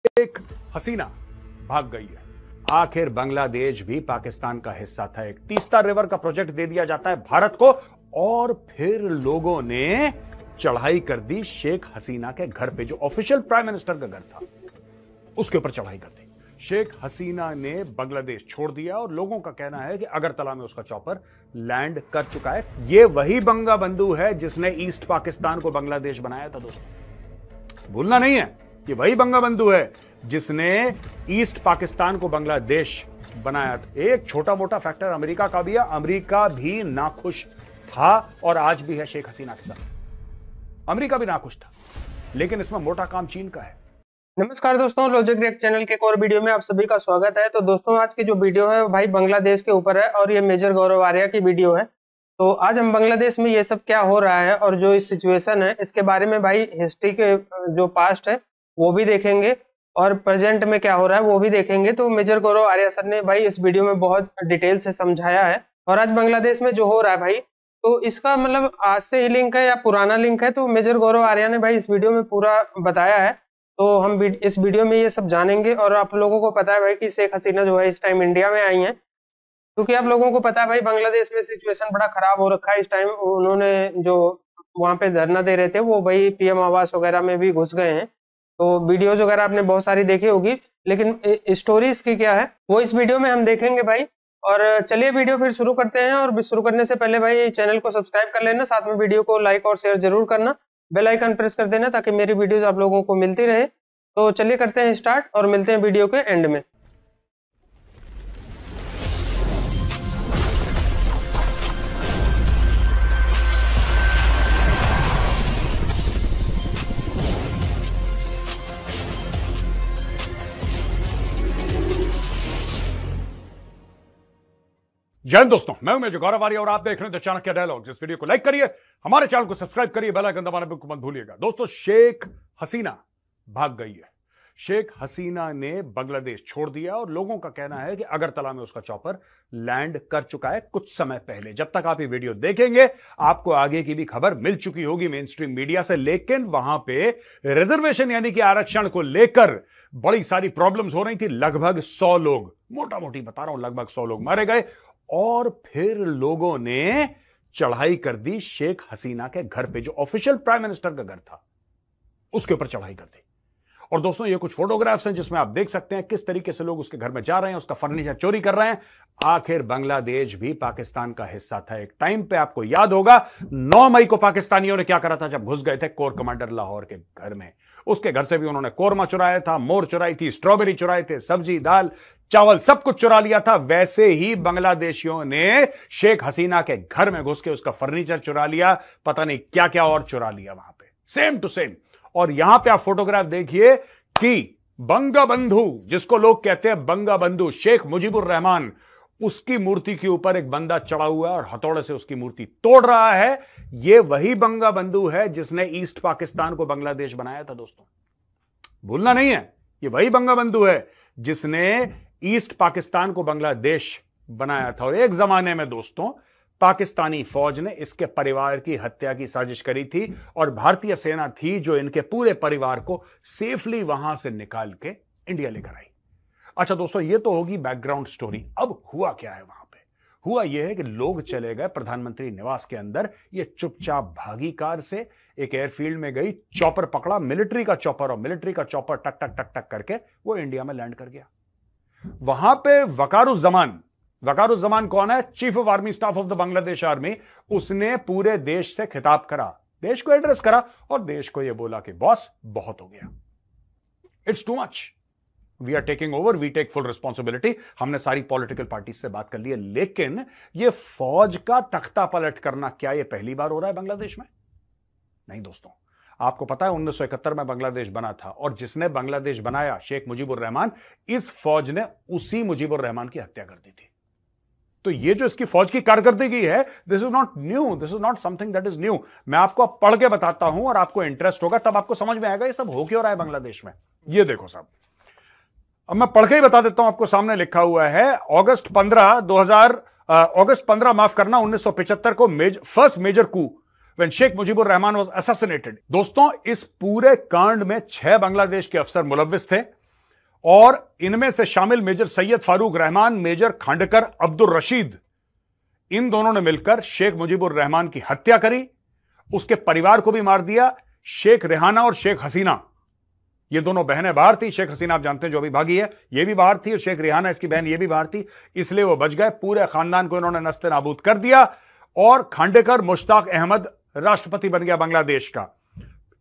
शेख हसीना भाग गई है। आखिर बांग्लादेश भी पाकिस्तान का हिस्सा था। एक तीस्ता रिवर का प्रोजेक्ट दे दिया जाता है भारत को और फिर लोगों ने चढ़ाई कर दी शेख हसीना के घर पे, जो ऑफिशियल प्राइम मिनिस्टर का घर था उसके ऊपर चढ़ाई कर दी। शेख हसीना ने बांग्लादेश छोड़ दिया और लोगों का कहना है कि अगरतला में उसका चॉपर लैंड कर चुका है। यह वही बंगाबंधु है जिसने ईस्ट पाकिस्तान को बांग्लादेश बनाया था। दोस्तों भूलना नहीं है, ये वही बंगाबंधु है जिसने ईस्ट पाकिस्तान को बांग्लादेश बनाया था। एक छोटा मोटा फैक्टर अमेरिका का भी है, अमेरिका भी नाखुश था और आज भी है शेख हसीना के साथ। अमेरिका भी नाखुश था, लेकिन इसमें मोटा काम चीन का है। नमस्कार दोस्तों, लॉजिक रिएक्ट चैनल के एक और वीडियो में आप सभी का स्वागत है। तो दोस्तों आज की जो वीडियो है भाई बांग्लादेश के ऊपर है और ये मेजर गौरव आर्या की वीडियो है। तो आज हम बांग्लादेश में ये सब क्या हो रहा है और जो इस सिचुएशन है इसके बारे में भाई हिस्ट्री के जो पास्ट है वो भी देखेंगे और प्रेजेंट में क्या हो रहा है वो भी देखेंगे। तो मेजर गौरव आर्या सर ने भाई इस वीडियो में बहुत डिटेल से समझाया है। और आज बांग्लादेश में जो हो रहा है भाई, तो इसका मतलब आज से ही लिंक है या पुराना लिंक है, तो मेजर गौरव आर्या ने भाई इस वीडियो में पूरा बताया है। तो हम इस वीडियो में ये सब जानेंगे। और आप लोगों को पता है भाई कि शेख हसीना जो है इस टाइम इंडिया में आई हैं, क्योंकि आप लोगों को पता है भाई बांग्लादेश में सिचुएशन बड़ा खराब हो रखा है इस टाइम। उन्होंने जो वहां पे धरना दे रहे थे वो भाई पीएम आवास वगैरह में भी घुस गए हैं। तो वीडियोज वगैरह आपने बहुत सारी देखी होगी, लेकिन स्टोरी इसकी क्या है वो इस वीडियो में हम देखेंगे भाई। और चलिए वीडियो फिर शुरू करते हैं। और शुरू करने से पहले भाई चैनल को सब्सक्राइब कर लेना, साथ में वीडियो को लाइक और शेयर जरूर करना, बेल आइकन प्रेस कर देना ताकि मेरी वीडियोज आप लोगों को मिलती रहे। तो चलिए करते हैं स्टार्ट और मिलते हैं वीडियो के एंड में। जय हिंद दोस्तों, मैं हूं मेजर गौरव आर्या और आप देख रहे हैं द चाणक्य डायलॉग्स। इस वीडियो को लाइक करिए, हमारे चैनल को सब्सक्राइब करिए, बेल आइकन दबाना बिल्कुल मत भूलिएगा। दोस्तों शेख हसीना भाग गई है। शेख हसीना ने बांग्लादेश छोड़ दिया और लोगों का कहना है कि अगरतला में उसका चॉपर लैंड कर चुका है कुछ समय पहले। जब तक आप ये वीडियो देखेंगे आपको आगे की भी खबर मिल चुकी होगी मेन स्ट्रीम मीडिया से, लेकिन वहां पे रिजर्वेशन यानी कि आरक्षण को लेकर बड़ी सारी प्रॉब्लम्स हो रही थी। लगभग 100 लोग, मोटा मोटी बता रहा हूं, लगभग 100 लोग मारे गए और फिर लोगों ने चढ़ाई कर दी शेख हसीना के घर पे, जो ऑफिशियल प्राइम मिनिस्टर का घर था उसके ऊपर चढ़ाई कर दी। और दोस्तों ये कुछ फोटोग्राफ्स हैं जिसमें आप देख सकते हैं किस तरीके से लोग उसके घर में जा रहे हैं, उसका फर्नीचर चोरी कर रहे हैं। आखिर बांग्लादेश भी पाकिस्तान का हिस्सा था एक टाइम पे। आपको याद होगा 9 मई को पाकिस्तानियों ने क्या करा था जब घुस गए थे कोर कमांडर लाहौर के घर में। उसके घर से भी उन्होंने कोरमा चुराया था, मोर चुराई थी, स्ट्रॉबेरी चुराए थे, सब्जी दाल चावल सब कुछ चुरा लिया था। वैसे ही बांग्लादेशियों ने शेख हसीना के घर में घुस के उसका फर्नीचर चुरा लिया, पता नहीं क्या क्या और चुरा लिया वहां पे, सेम टू सेम। और यहां पे आप फोटोग्राफ देखिए कि बंगाबंधु, जिसको लोग कहते हैं बंगाबंधु शेख मुजीबुर रहमान, उसकी मूर्ति के ऊपर एक बंदा चढ़ा हुआ है और हथौड़े से उसकी मूर्ति तोड़ रहा है। यह वही बंगाबंधु है जिसने ईस्ट पाकिस्तान को बांग्लादेश बनाया था। दोस्तों भूलना नहीं है, यह वही बंगाबंधु है जिसने ईस्ट पाकिस्तान को बांग्लादेश बनाया था। और एक जमाने में दोस्तों पाकिस्तानी फौज ने इसके परिवार की हत्या की साजिश करी थी और भारतीय सेना थी जो इनके पूरे परिवार को सेफली वहां से निकाल के इंडिया लेकर आई। अच्छा दोस्तों, ये तो होगी बैकग्राउंड स्टोरी। अब हुआ क्या है वहां पे? हुआ यह है कि लोग चले गए प्रधानमंत्री निवास के अंदर, ये चुपचाप भागी कार से, एक एयरफील्ड में गई, चॉपर पकड़ा, मिलिट्री का चॉपर, और मिलिट्री का चॉपर टक टक टक टक करके वो इंडिया में लैंड कर गया। वहां पे वकारुज्जमान कौन है? Chief of army staff of the Bangladesh army. उसने पूरे देश से खिताब करा, देश को एड्रेस करा और देश को यह बोला कि बॉस बहुत हो गया, it's too much, we are taking over, we take full responsibility. हमने सारी पॉलिटिकल पार्टी से बात कर ली है। लेकिन यह फौज का तख्ता पलट करना क्या यह पहली बार हो रहा है बांग्लादेश में? नहीं दोस्तों, आपको पता है 1971 में बांग्लादेश बना था और जिसने बांग्लादेश बनाया शेख मुजीबुर रहमान, इस फौज ने उसी मुजीबुर रहमान की हत्या कर दी थी। तो ये जो इसकी फौज की कारकर्दगी है, this is not new, this is not something that is new. मैं आपको अब पढ़ के बताता हूं और आपको इंटरेस्ट होगा, तब आपको समझ में आएगा ये सब हो क्यों रहा है बांग्लादेश में। ये देखो साहब, अब मैं पढ़ के ही बता देता हूं। आपको सामने लिखा हुआ है अगस्त 15 माफ करना 1975 को first major coup when Sheikh Mujibur Rahman was assassinated. दोस्तों इस पूरे कांड में 6 बांग्लादेश के अफसर मुलव्विस थे और इनमें से शामिल मेजर सैयद फारूक रहमान, मेजर खांडकर अब्दुल रशीद, इन दोनों ने मिलकर शेख मुजीबुर रहमान की हत्या करी, उसके परिवार को भी मार दिया। शेख रेहाना और शेख हसीना, ये दोनों बहनें बाहर थी। शेख हसीना आप जानते हैं जो अभी भागी है, ये भी बाहर थी, और शेख रेहाना इसकी बहन ये भी बाहर थी, इसलिए वो बच गए। पूरे खानदान को इन्होंने नस्ते नाबूद कर दिया। और खांडेकर मुश्ताक अहमद राष्ट्रपति बन गया बांग्लादेश का।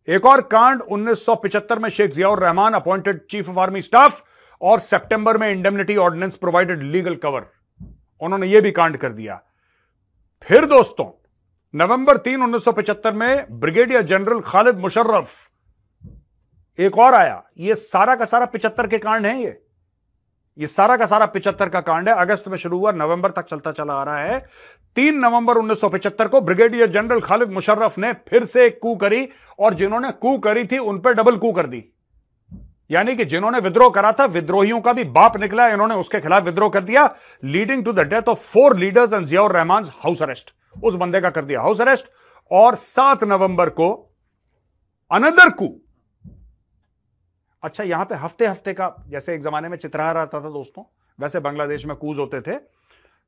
एक और कांड 1975 में Sheikh Ziaur Rahman appointed chief of army staff, और सितंबर में indemnity ordinance provided legal cover, उन्होंने यह भी कांड कर दिया। फिर दोस्तों नवंबर 3, 1975 में ब्रिगेडियर जनरल खालिद मुशर्रफ एक और आया। यह सारा का सारा 75 के कांड हैं। ये सारा का सारा 75 का कांड है। अगस्त में शुरू हुआ, नवंबर तक चलता चला आ रहा है। 3 नवंबर 1975 को ब्रिगेडियर जनरल खालिद मुशर्रफ ने फिर से एक कू करी, और जिन्होंने कू करी थी उन पर डबल कू कर दी। यानी कि जिन्होंने विद्रोह करा था, विद्रोहियों का भी बाप निकला, इन्होंने उसके खिलाफ विद्रोह कर दिया, leading to the death of 4 leaders and Ziaur Rahman house arrest. उस बंदे का कर दिया हाउस अरेस्ट। और 7 नवंबर को अनदर कू। अच्छा, यहां पे हफ्ते हफ्ते का, जैसे एक जमाने में चित्रहार आता था दोस्तों, वैसे बांग्लादेश में कूज होते थे।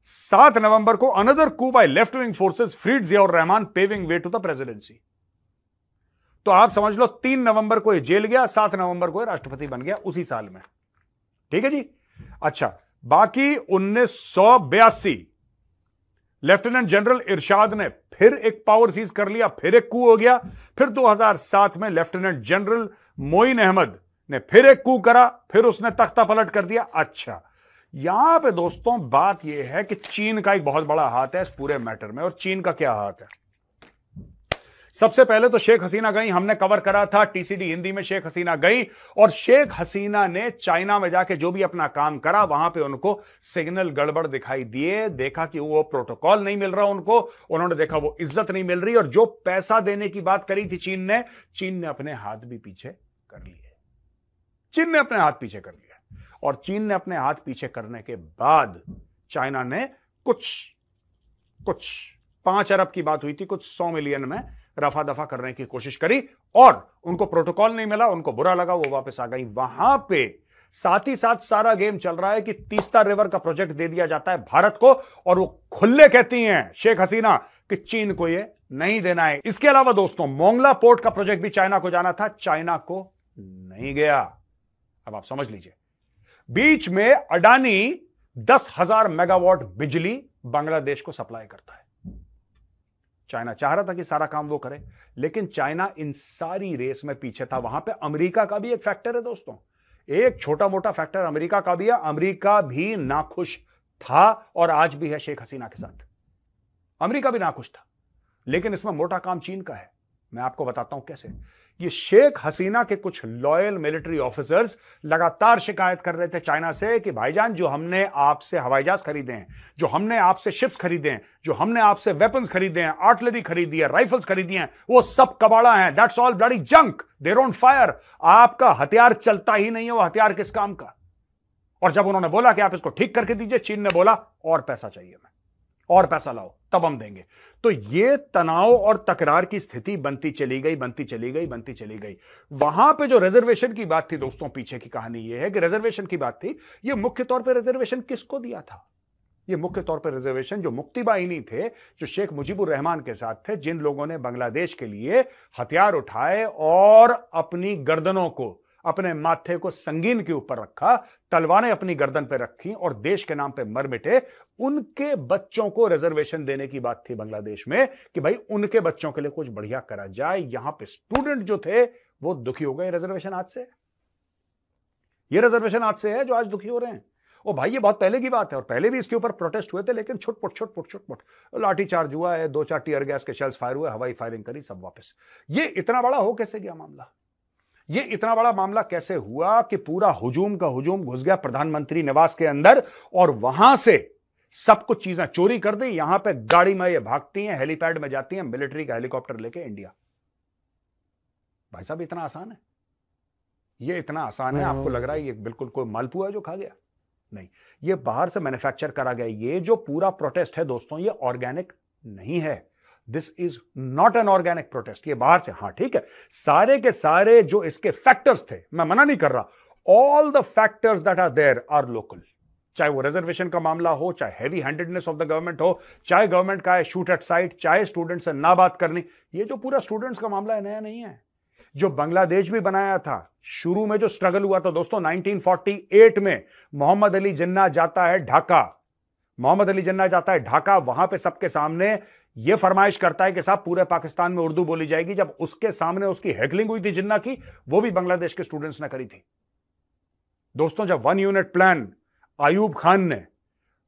7 नवंबर को another coup by left wing forces freed Ziaur Rahman, paving way to the presidency. तो आप समझ लो 3 नवंबर को ये जेल गया, 7 नवंबर को ये राष्ट्रपति बन गया उसी साल में। ठीक है जी। अच्छा, बाकी 1982 लेफ्टिनेंट जनरल इरशाद ने फिर एक पावर सीज कर लिया, फिर एक कू हो गया। फिर 2007 में लेफ्टिनेंट जनरल मोइन अहमद ने फिर एक कू करा, फिर उसने तख्ता पलट कर दिया। अच्छा, यहां पे दोस्तों बात यह है कि चीन का एक बहुत बड़ा हाथ है इस पूरे मैटर में। और चीन का क्या हाथ है? सबसे पहले तो शेख हसीना गई, हमने कवर करा था टीसीडी हिंदी में। शेख हसीना गई और शेख हसीना ने चाइना में जाके जो भी अपना काम करा, वहां पे उनको सिग्नल गड़बड़ दिखाई दिए। देखा कि वो प्रोटोकॉल नहीं मिल रहा उनको, उन्होंने देखा वो इज्जत नहीं मिल रही, और जो पैसा देने की बात करी थी चीन ने अपने हाथ भी पीछे कर लिए। चीन ने अपने हाथ पीछे कर लिया, और चीन ने अपने हाथ पीछे करने के बाद चाइना ने कुछ 5 अरब की बात हुई थी, कुछ 100 मिलियन में रफा दफा करने की कोशिश करी, और उनको प्रोटोकॉल नहीं मिला, उनको बुरा लगा, वो वापस आ गई। वहां पे साथ ही साथ सारा गेम चल रहा है कि तीस्ता रिवर का प्रोजेक्ट दे दिया जाता है भारत को, और वो खुले कहती हैं शेख हसीना कि चीन को ये नहीं देना है। इसके अलावा दोस्तों मोंगला पोर्ट का प्रोजेक्ट भी चाइना को जाना था, चाइना को नहीं गया। अब आप समझ लीजिए, बीच में अडानी 10,000 मेगावाट बिजली बांग्लादेश को सप्लाई करता है। चाइना चाह रहा था कि सारा काम वो करे, लेकिन चाइना इन सारी रेस में पीछे था। वहां पे अमेरिका का भी एक फैक्टर है दोस्तों, एक छोटा मोटा फैक्टर अमेरिका का भी है। अमेरिका भी नाखुश था और आज भी है शेख हसीना के साथ। अमेरिका भी नाखुश था, लेकिन इसमें मोटा काम चीन का है। मैं आपको बताता हूं कैसे। ये शेख हसीना के कुछ लॉयल मिलिट्री ऑफिसर्स लगातार शिकायत कर रहे थे चाइना से कि भाईजान, जो हमने आपसे हवाई जहाज खरीदे हैं, जो हमने आपसे शिप्स खरीदे हैं, जो हमने आपसे वेपन्स खरीदे हैं, आर्टिलरी खरीदी है, राइफल्स खरीदी हैं, वो सब कबाड़ा हैं। That's all bloody junk, they don't fire. आपका हथियार चलता ही नहीं है, वो हथियार किस काम का? और जब उन्होंने बोला कि आप इसको ठीक करके दीजिए, चीन ने बोला और पैसा चाहिए, मैं और पैसा लाओ तब हम देंगे। तो ये तनाव और तकरार की स्थिति बनती चली गई। वहां पे जो रिजर्वेशन की बात थी दोस्तों, पीछे की कहानी ये है कि रिजर्वेशन की बात थी। ये मुख्य तौर पे रिजर्वेशन किसको दिया था? ये मुख्य तौर पर रिजर्वेशन जो मुक्ति बाहिनी थे, जो शेख मुजीबुर रहमान के साथ थे, जिन लोगों ने बांग्लादेश के लिए हथियार उठाए और अपनी गर्दनों को, अपने माथे को संगीन के ऊपर रखा, तलवारें अपनी गर्दन पे रखी और देश के नाम पे मर मिटे, उनके बच्चों को रिजर्वेशन देने की बात थी बांग्लादेश में कि भाई उनके बच्चों के लिए कुछ बढ़िया करा जाए। यहां पे स्टूडेंट जो थे वो दुखी हो गए रिजर्वेशन आज से। ये रिजर्वेशन आज से है जो आज दुखी हो रहे हैं। ओ भाई, ये बहुत पहले की बात है और पहले भी इसके ऊपर प्रोटेस्ट हुए थे, लेकिन छुटपुट लाठी चार्ज हुआ है, 2-4 टीयर गैस के शेल्स फायर हुए, हवाई फायरिंग करी, सब वापस। ये इतना बड़ा हो कैसे गया मामला? ये इतना बड़ा मामला कैसे हुआ कि पूरा हुजूम का हुजूम घुस गया प्रधानमंत्री निवास के अंदर और वहां से सब कुछ चीजें चोरी कर दी। यहां पे गाड़ी में ये भागती हैं, हेलीपैड में जाती हैं, मिलिट्री का हेलीकॉप्टर लेके इंडिया। भाई साहब, इतना आसान है? ये इतना आसान है? आपको लग रहा है ये बिल्कुल कोई मालपुआ है जो खा गया? नहीं, ये बाहर से मैन्युफैक्चर करा गया। ये जो पूरा प्रोटेस्ट है दोस्तों, ये ऑर्गेनिक नहीं है। This is not an organic protest. ये बाहर से, हाँ ठीक है, सारे के सारे जो इसके फैक्टर्स थे, मैं मना नहीं कर रहा, all the factors that are there are local, चाहे वो रिजर्वेशन का मामला हो, चाहे heavy handedness of the government हो, चाहे गवर्नमेंट का है शूट एट साइट, चाहे स्टूडेंट से ना बात करनी। ये जो पूरा स्टूडेंट्स का मामला है नया नहीं है। जो बांग्लादेश भी बनाया था, शुरू में जो स्ट्रगल हुआ था दोस्तों 1948 में, मोहम्मद अली जिन्ना जाता है ढाका, मोहम्मद अली जिन्ना जाता है ढाका, वहां पे सबके सामने यह फरमाइश करता है कि साहब पूरे पाकिस्तान में उर्दू बोली जाएगी। जब उसके सामने उसकी हैकलिंग हुई थी जिन्ना की, वो भी बांग्लादेश के स्टूडेंट्स ने करी थी। दोस्तों जब 1 यूनिट प्लान आयूब खान ने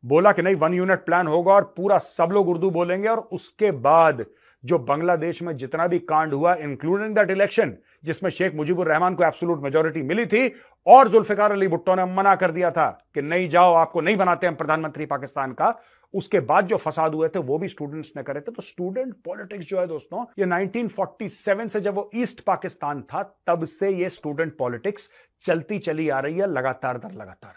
बोला कि नहीं 1 यूनिट प्लान होगा और पूरा सब लोग उर्दू बोलेंगे, और उसके बाद जो बांग्लादेश में जितना भी कांड हुआ, इंक्लूडिंग दैट इलेक्शन जिसमें शेख मुजीबुर रहमान को एब्सोल्यूट मेजॉरिटी मिली थी और जुल्फिकार अली भुट्टो ने मना कर दिया था कि नहीं जाओ, आपको नहीं बनाते हम प्रधानमंत्री पाकिस्तान का, उसके बाद जो फसाद हुए थे वो भी स्टूडेंट्स ने करे थे। तो स्टूडेंट पॉलिटिक्स जो है दोस्तों, ये 1947 से जब वो ईस्ट पाकिस्तान था तब से ये स्टूडेंट पॉलिटिक्स चलती चली आ रही है, लगातार दर लगातार।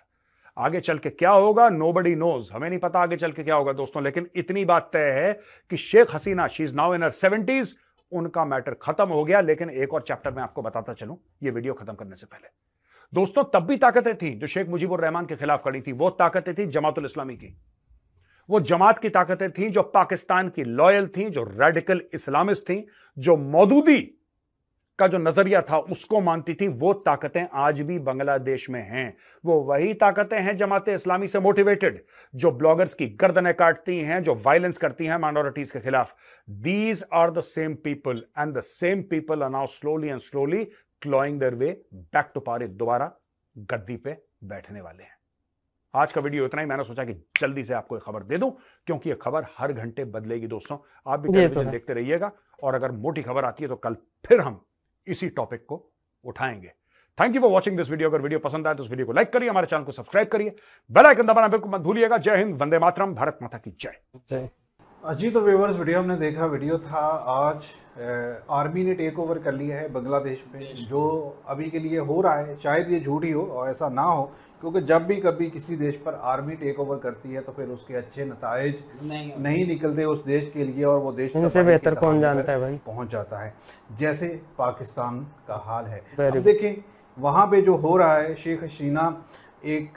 आगे चल के क्या होगा नोबडी नोज, हमें नहीं पता आगे चल के क्या होगा दोस्तों, लेकिन इतनी बात तय है कि Sheikh Hasina, she is now in her 70s, उनका मैटर खत्म हो गया। लेकिन एक और चैप्टर में आपको बताता चलूं ये वीडियो खत्म करने से पहले दोस्तों, तब भी ताकतें थी जो शेख मुजीबुर रहमान के खिलाफ खड़ी थी, वो ताकतें थी जमातुल इस्लामी की, वो जमात की ताकतें थी जो पाकिस्तान की लॉयल थी, जो रेडिकल इस्लामिस्ट थी, जो मौदूदी का जो नजरिया था उसको मानती थी। वो ताकतें आज भी बांग्लादेश में हैं। वो वही ताकतें हैं जमात इस्लामी से मोटिवेटेड, जो ब्लॉगर्स की गर्दनें काटती हैं, जो वायलेंस करती हैं माइनॉरिटीज के खिलाफ। These are the same people and the same people are now slowly and slowly clawing their way back to power, दोबारा गद्दी पे बैठने वाले हैं। आज का वीडियो इतना ही। मैंने सोचा कि जल्दी से आपको एक खबर दे दूं, क्योंकि ये खबर हर घंटे बदलेगी दोस्तों। आप भी टेलीविजन देखते रहिएगा, और अगर मोटी खबर आती है तो कल फिर हम इसी टॉपिक को उठाएंगे। Thank you for watching this video. अगर वीडियो पसंद आए तो इस वीडियो को लाइक करिए, हमारे चैनल को सब्सक्राइब करिए, बेल आइकन दबाना बिल्कुल मत भूलिएगा। जय हिंद, वंदे मातरम, भारत माता की जय जय। जी तो व्यूअर्स, वीडियो हमने देखा, वीडियो था आज आर्मी ने टेक ओवर कर लिया है बांग्लादेश में। जो अभी के लिए हो रहा है, शायद ये झूठ ही हो और ऐसा ना हो, क्योंकि जब भी कभी किसी देश पर आर्मी टेक ओवर करती है तो फिर उसके अच्छे नताइज नहीं निकलते उस देश के लिए, और वो देश इनसे बेहतर कौन जानता है भाई, पहुंच जाता है, जैसे पाकिस्तान का हाल है। अब देखें वहाँ पे जो हो रहा है, शेख हसीना एक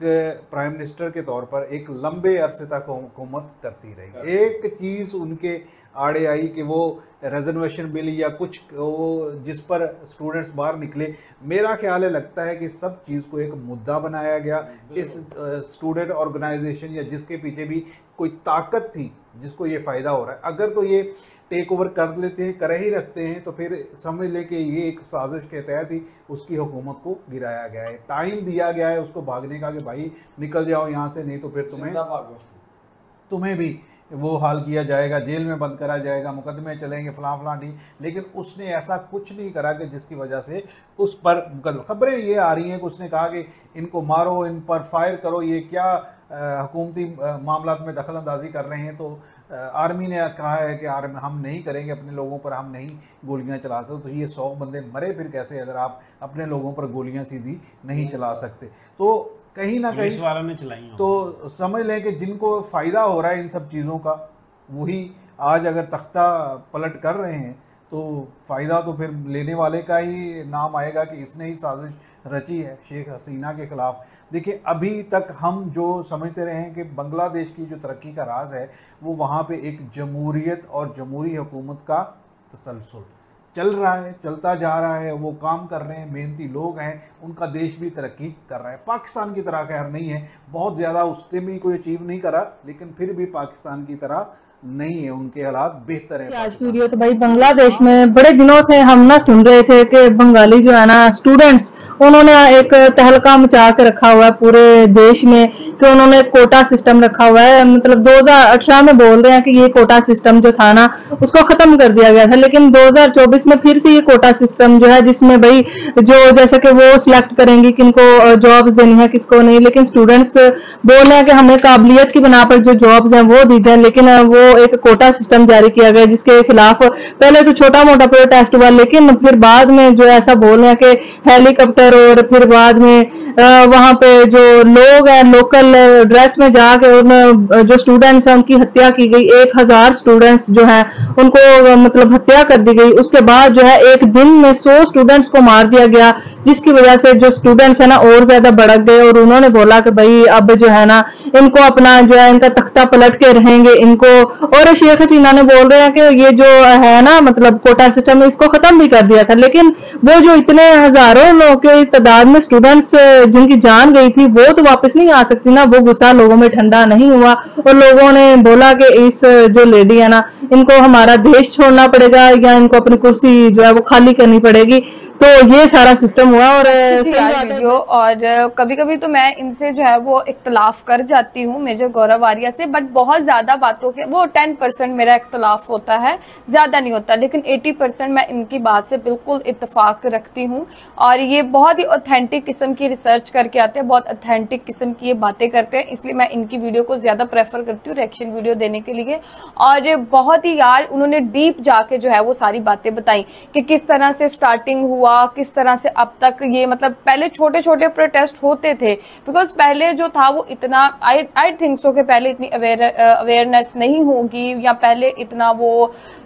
प्राइम मिनिस्टर के तौर पर एक लंबे अरसे तक हुकूमत करती रही। एक चीज़ उनके आड़े आई कि वो रिजर्वेशन बिल या कुछ वो जिस पर स्टूडेंट्स बाहर निकले, मेरा ख्याल है, लगता है कि सब चीज़ को एक मुद्दा बनाया गया। इस स्टूडेंट ऑर्गेनाइजेशन या जिसके पीछे भी कोई ताकत थी जिसको ये फ़ायदा हो रहा है, अगर तो ये टेक ओवर कर लेते हैं, कर ही रखते हैं, तो फिर समझ ले कि ये एक साजिश के तहत ही उसकी हुकूमत को गिराया गया है। टाइम दिया गया है उसको भागने का कि भाई निकल जाओ यहाँ से, नहीं तो फिर तुम्हें भी वो हाल किया जाएगा, जेल में बंद करा जाएगा, मुकदमे चलेंगे, फलां नहीं। लेकिन उसने ऐसा कुछ नहीं करा कि जिसकी वजह से उस पर मुकदमा। खबरें ये आ रही हैं कि उसने कहा कि इनको मारो, इन पर फायर करो, ये क्या हुकूमती मामला में दखल अंदाजी कर रहे हैं। तो आर्मी ने कहा है कि हम नहीं करेंगे, अपने लोगों पर हम नहीं गोलियां चलाते। तो ये 100 बंदे मरे फिर कैसे, अगर आप अपने लोगों पर गोलियां सीधी नहीं चला सकते। तो कहीं ना कहीं वालों ने चलाई, तो समझ लें कि जिनको फ़ायदा हो रहा है इन सब चीज़ों का, वही आज अगर तख्ता पलट कर रहे हैं, तो फ़ायदा तो फिर लेने वाले का ही नाम आएगा कि इसने ही साजिश रची है शेख हसीना के ख़िलाफ़। देखिए, अभी तक हम जो समझते रहे हैं कि बांग्लादेश की जो तरक्की का राज है वो वहाँ पे एक जमहूरियत और जमहूरी हुकूमत का तसलसल चल रहा है, चलता जा रहा है। वो काम कर रहे हैं, मेहनती लोग हैं, उनका देश भी तरक्की कर रहा है। पाकिस्तान की तरह खैर नहीं है, बहुत ज़्यादा उसने भी कोई अचीव नहीं करा, लेकिन फिर भी पाकिस्तान की तरह नहीं है, उनके हालात बेहतर है। आज की वीडियो तो भाई बांग्लादेश में बड़े दिनों से हम ना सुन रहे थे कि बंगाली जो है ना स्टूडेंट्स, उन्होंने एक तहलका मचा के रखा हुआ है पूरे देश में कि उन्होंने कोटा सिस्टम रखा हुआ है। मतलब 2018 में बोल रहे हैं कि ये कोटा सिस्टम जो था ना उसको खत्म कर दिया गया था, लेकिन 2024 में फिर से ये कोटा सिस्टम जो है, जिसमें भाई जो जैसे कि वो सिलेक्ट करेंगे किनको जॉब्स देनी है किसको नहीं, लेकिन स्टूडेंट्स बोल रहे हैं कि हमें काबिलियत की बिना पर जो जॉब्स हैं वो दी जाए। लेकिन वो एक कोटा सिस्टम जारी किया गया जिसके खिलाफ पहले तो छोटा मोटा प्रोटेस्ट हुआ, लेकिन फिर बाद में जो ऐसा बोल रहे हैं कि हेलीकॉप्टर और फिर बाद में वहां पे जो लोग हैं लोकल ड्रेस में जाके उन जो स्टूडेंट्स हैं उनकी हत्या की गई। 1000 स्टूडेंट्स जो हैं उनको मतलब हत्या कर दी गई। उसके बाद जो है एक दिन में 100 स्टूडेंट्स को मार दिया गया, जिसकी वजह से जो स्टूडेंट्स है ना और ज्यादा भड़क गए और उन्होंने बोला कि भाई अब जो है ना इनको अपना जो है इनका तख्ता पलट के रहेंगे इनको। और शेख हसीना ने बोल रहे हैं कि ये जो है ना मतलब कोटा सिस्टम इसको खत्म भी कर दिया था, लेकिन वो जो इतने हजारों लोगों के तादाद में स्टूडेंट्स जिनकी जान गई थी वो तो वापस नहीं आ सकती ना। वो गुस्सा लोगों में ठंडा नहीं हुआ और लोगों ने बोला कि इस जो लेडी है ना इनको हमारा देश छोड़ना पड़ेगा या इनको अपनी कुर्सी जो है वो खाली करनी पड़ेगी। तो ये सारा सिस्टम हुआ। और वीडियो और कभी कभी तो मैं इनसे जो है वो इख्तलाफ कर जाती हूँ मेजर गौरव आर्या से, बट बहुत ज्यादा बातों के वो 10% मेरा इख्तलाफ होता है, ज्यादा नहीं होता, लेकिन 80% मैं इनकी बात से बिल्कुल इत्तेफाक रखती हूँ। और ये बहुत ही ऑथेंटिक किस्म की रिसर्च करके आते हैं, बहुत ऑथेंटिक किस्म की ये बातें करते हैं, इसलिए मैं इनकी वीडियो को ज्यादा प्रेफर करती हूँ रिएक्शन वीडियो देने के लिए। और बहुत ही यार उन्होंने डीप जाके जो है वो सारी बातें बताई कि किस तरह से स्टार्टिंग हुआ, किस तरह से अब तक ये मतलब पहले छोटे छोटे प्रोटेस्ट होते थे, बिकॉज पहले जो था वो इतना आई थिंक सो कि पहले इतनी अवेयरनेस नहीं होगी या पहले इतना वो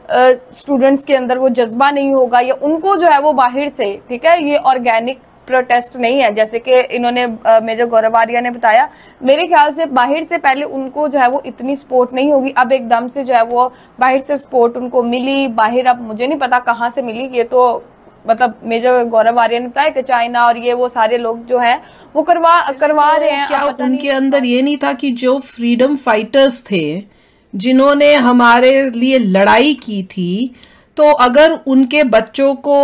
स्टूडेंट्स के अंदर वो जज्बा नहीं होगा या उनको जो है वो बाहर से, ठीक है, ये ऑर्गेनिक प्रोटेस्ट नहीं है जैसे कि इन्होंने मेजर गौरव आर्या ने बताया। मेरे ख्याल से बाहर से पहले उनको जो है वो इतनी सपोर्ट नहीं होगी, अब एकदम से जो है वो बाहर से सपोर्ट उनको मिली। बाहर अब मुझे नहीं पता कहाँ से मिली, ये तो मतलब मेजर गौरव आर्या ने बताया कि चाइना और ये वो सारे लोग जो है वो करवा रहे हैं। क्या उनके अंदर ये नहीं था कि जो फ्रीडम फाइटर्स थे जिन्होंने हमारे लिए लड़ाई की थी, तो अगर उनके बच्चों को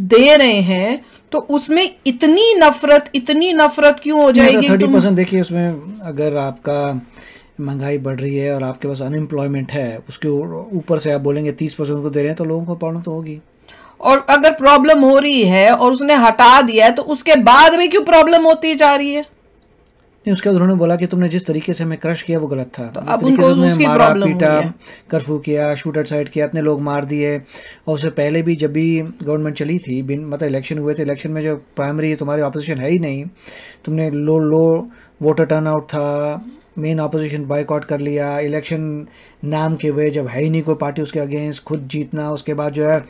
दे रहे हैं तो उसमें इतनी नफरत क्यों हो जाएगी? 30% देखिए उसमें अगर आपका महंगाई बढ़ रही है और आपके पास अनएम्प्लॉयमेंट है, उसके ऊपर से आप बोलेंगे 30% को दे रहे हैं, तो लोगों को प्रॉब्लम तो होगी। और अगर प्रॉब्लम हो रही है और उसने हटा दिया है तो उसके बाद में क्यों प्रॉब्लम होती जा रही है? नहीं, उसके बाद उन्होंने बोला कि तुमने जिस तरीके से हमें क्रश किया वो गलत था। तो अब उनको उसकी प्रॉब्लम पीटा, कर्फ्यू किया, शूट साइड किया, अपने लोग मार दिए। और उससे पहले भी जब भी गवर्नमेंट चली थी, मतलब इलेक्शन हुए थे, इलेक्शन में जो प्राइमरी तुम्हारी ऑपोजिशन है ही नहीं, तुमने लो वोटर टर्नआउट था, मेन ऑपोजिशन बाइकआउट कर लिया, इलेक्शन नाम के हुए जब है ही नहीं कोई पार्टी उसके अगेंस्ट, खुद जीतना, उसके बाद जो है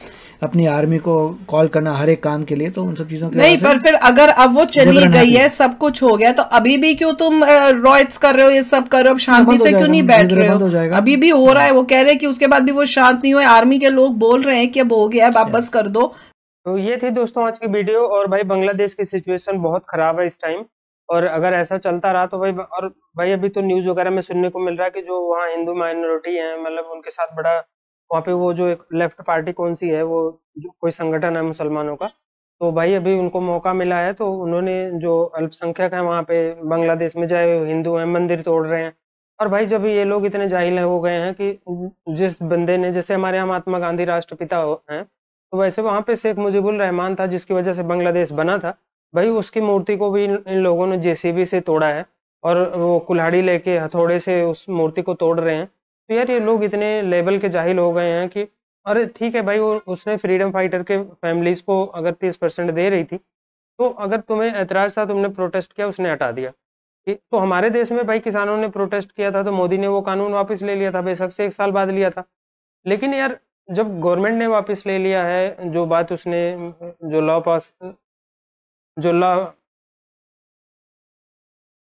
अपनी आर्मी को कॉल करना हर एक काम के लिए, तो उन सब चीजों के नहीं। पर फिर अगर अब वो चली गई है, सब कुछ हो गया, तो अभी भी क्यों तुम रॉयट्स कर रहे हो, ये सब कर रहे हो, शांति से क्यों नहीं बैठ रहे हो? अभी भी हो रहा है, वो कह रहे हैं कि उसके बाद भी वो शांत नहीं हुए, आर्मी के लोग बोल रहे हैं कि अब हो गया, अब आप बस कर दो। तो ये थी दोस्तों आज की वीडियो। और भाई बांग्लादेश की सिचुएशन बहुत खराब है इस टाइम, और अगर ऐसा चलता रहा तो भाई अभी तो न्यूज वगैरह में सुनने को मिल रहा है कि जो वहाँ हिंदू माइनॉरिटी है, मतलब उनके साथ बड़ा वहाँ पे वो जो एक लेफ्ट पार्टी कौन सी है, वो जो कोई संगठन है मुसलमानों का, तो भाई अभी उनको मौका मिला है, तो उन्होंने जो अल्पसंख्यक है वहाँ पे बांग्लादेश में, चाहे हिंदू हैं, मंदिर तोड़ रहे हैं। और भाई जब ये लोग इतने जाहिल हो गए हैं कि जिस बंदे ने, जैसे हमारे यहाँ महात्मा गांधी राष्ट्रपिता हैं, तो वैसे वहाँ पे शेख मुजीबुर रहमान था जिसकी वजह से बांग्लादेश बना था, भाई उसकी मूर्ति को भी इन लोगों ने जेसीबी से तोड़ा है और वो कुल्हाड़ी लेके हथौड़े से उस मूर्ति को तोड़ रहे हैं। तो यार ये लोग इतने लेवल के जाहिल हो गए हैं कि अरे ठीक है भाई, वो उसने फ्रीडम फाइटर के फैमिलीज को अगर 30% दे रही थी, तो अगर तुम्हें ऐतराज था, तुमने प्रोटेस्ट किया, उसने हटा दिया। तो हमारे देश में भाई किसानों ने प्रोटेस्ट किया था तो मोदी ने वो कानून वापस ले लिया था, बेशक से 1 साल बाद लिया था, लेकिन यार जब गवर्नमेंट ने वापस ले लिया है जो बात उसने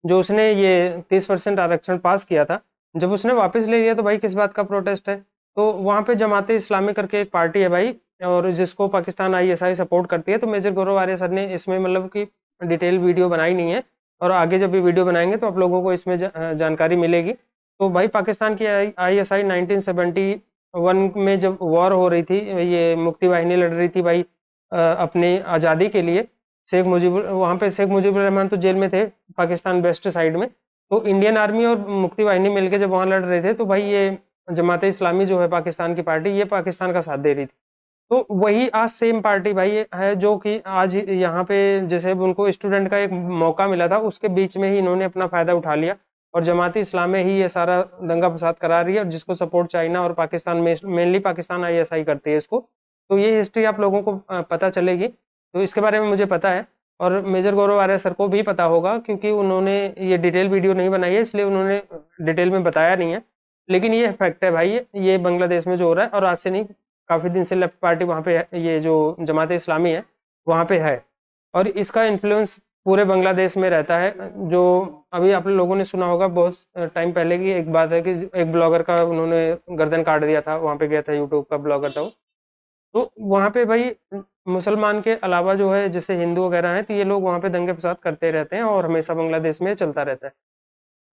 जो उसने ये 30% आरक्षण पास किया था, जब उसने वापस ले लिया तो भाई किस बात का प्रोटेस्ट है? तो वहाँ पे जमाते इस्लामी करके एक पार्टी है भाई, और जिसको पाकिस्तान ISI सपोर्ट करती है। तो मेजर गौरव आर्या सर ने इसमें मतलब कि डिटेल वीडियो बनाई नहीं है, और आगे जब भी वीडियो बनाएंगे तो आप लोगों को इसमें जानकारी मिलेगी। तो भाई पाकिस्तान की ISI 1971 में जब वॉर हो रही थी, ये मुक्ति वाहिनी लड़ रही थी भाई अपनी आज़ादी के लिए, वहाँ पे शेख मुजीबुर रहमान तो जेल में थे पाकिस्तान वेस्ट साइड में, तो इंडियन आर्मी और मुक्ति वाहिनी मिलकर जब वहाँ लड़ रहे थे, तो भाई ये जमाते इस्लामी जो है पाकिस्तान की पार्टी, ये पाकिस्तान का साथ दे रही थी। तो वही आज सेम पार्टी भाई है जो कि आज यहाँ पे जैसे उनको स्टूडेंट का एक मौका मिला था, उसके बीच में ही इन्होंने अपना फायदा उठा लिया और जमाती इस्लाम में ही ये सारा दंगा फसाद करा रही है, और जिसको सपोर्ट चाइना और पाकिस्तान में, मेनली पाकिस्तान ISI करती है इसको। तो ये हिस्ट्री आप लोगों को पता चलेगी, तो इसके बारे में मुझे पता है। और मेजर गौरव आर्या सर को भी पता होगा, क्योंकि उन्होंने ये डिटेल वीडियो नहीं बनाई है, इसलिए उन्होंने डिटेल में बताया नहीं है। लेकिन ये फैक्ट है भाई, ये बांग्लादेश में जो हो रहा है, और आज से नहीं, काफ़ी दिन से लेफ्ट पार्टी वहाँ पे है, ये जो जमात इस्लामी है वहाँ पे है, और इसका इन्फ्लुएंस पूरे बांग्लादेश में रहता है। जो अभी आप लोगों ने सुना होगा बहुत टाइम पहले की एक बात है कि एक ब्लॉगर का उन्होंने गर्दन काट दिया था, वहाँ पे गया था, यूट्यूब का ब्लॉगर था वो। तो वहाँ पे भाई मुसलमान के अलावा जो है, जैसे हिंदू वगैरह हैं, तो ये लोग वहाँ पे दंगे फसाद करते रहते हैं, और हमेशा बांग्लादेश में चलता रहता है।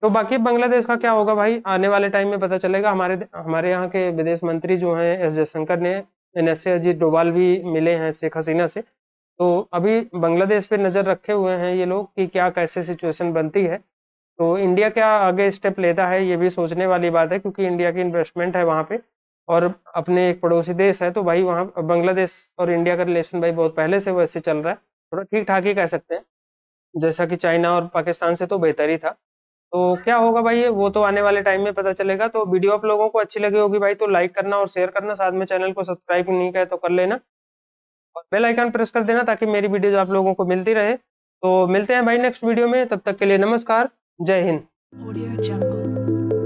तो बाकी बांग्लादेश का क्या होगा भाई, आने वाले टाइम में पता चलेगा। हमारे यहाँ के विदेश मंत्री जो हैं एस जयशंकर ने, NSA अजीत डोभाल भी मिले हैं शेख हसीना से। तो अभी बांग्लादेश पे नज़र रखे हुए हैं ये लोग कि क्या कैसे सिचुएशन बनती है। तो इंडिया क्या आगे स्टेप लेता है, ये भी सोचने वाली बात है, क्योंकि इंडिया की इन्वेस्टमेंट है वहाँ पे, और अपने एक पड़ोसी देश है। तो भाई वहाँ बांग्लादेश और इंडिया का रिलेशन भाई बहुत पहले से वैसे चल रहा है, थोड़ा ठीक ठाक ही कह सकते हैं, जैसा कि चाइना और पाकिस्तान से तो बेहतर ही था। तो क्या होगा भाई, वो तो आने वाले टाइम में पता चलेगा। तो वीडियो आप लोगों को अच्छी लगी होगी भाई, तो लाइक करना और शेयर करना, साथ में चैनल को सब्सक्राइब नहीं किया तो कर लेना, और बेल आइकन प्रेस कर देना, ताकि मेरी वीडियो आप लोगों को मिलती रहे। तो मिलते हैं भाई नेक्स्ट वीडियो में, तब तक के लिए नमस्कार, जय हिंद। Audio Jungle.